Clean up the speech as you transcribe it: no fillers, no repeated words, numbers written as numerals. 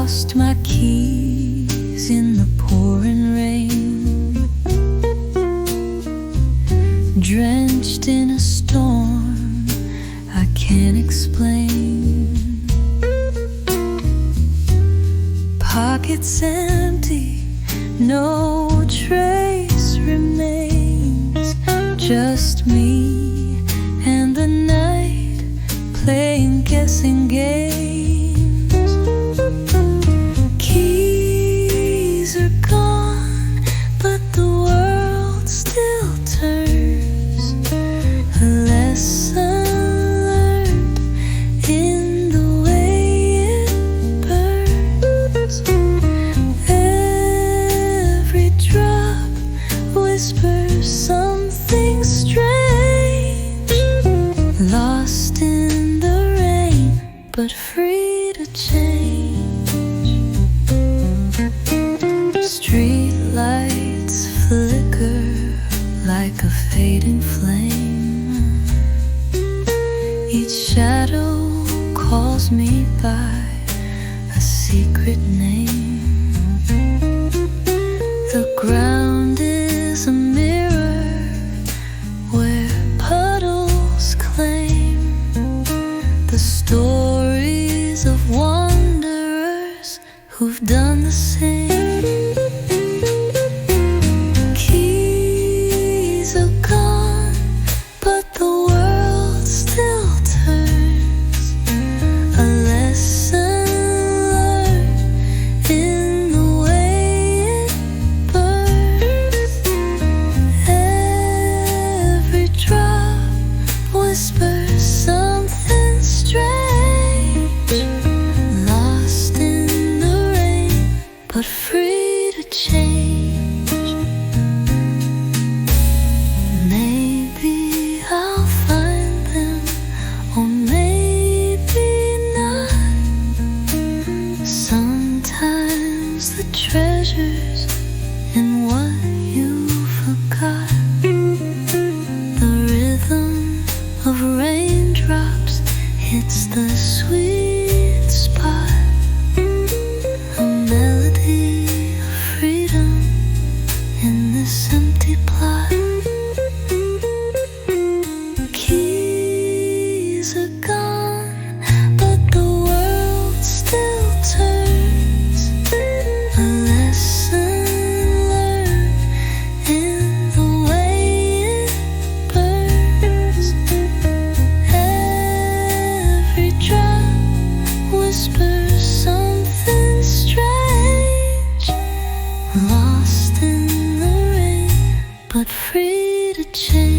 Lost my keys in the pouring rain, drenched in a storm I can't explain. Pockets empty, no trace remains, just me and the night playing guessing games. Keys are gone, but the world still turns. A lesson learned in the way it burns. Every drop whispers something strange. Lost in the rain, but free to change. Street lights flicker like a fading flame. Each shadow calls me by a secret name. The ground is a mirror where puddles claim the stories of wanderers who've done the same. Keys are gone, but the world still turns. A lesson learned in the way it burns. Every drop whispers something strange. Lost in the rain, but free to change. Maybe I'll find them, or maybe not. Sometimes the treasure's in what you forgot. The rhythm of raindrops hits the sweet spot. A melody of freedom in this empty plot. Keys are gone, but the world still turns. A lesson learned in the way it burns. Every drop whispers something strange. Lost in the rain, but free to change.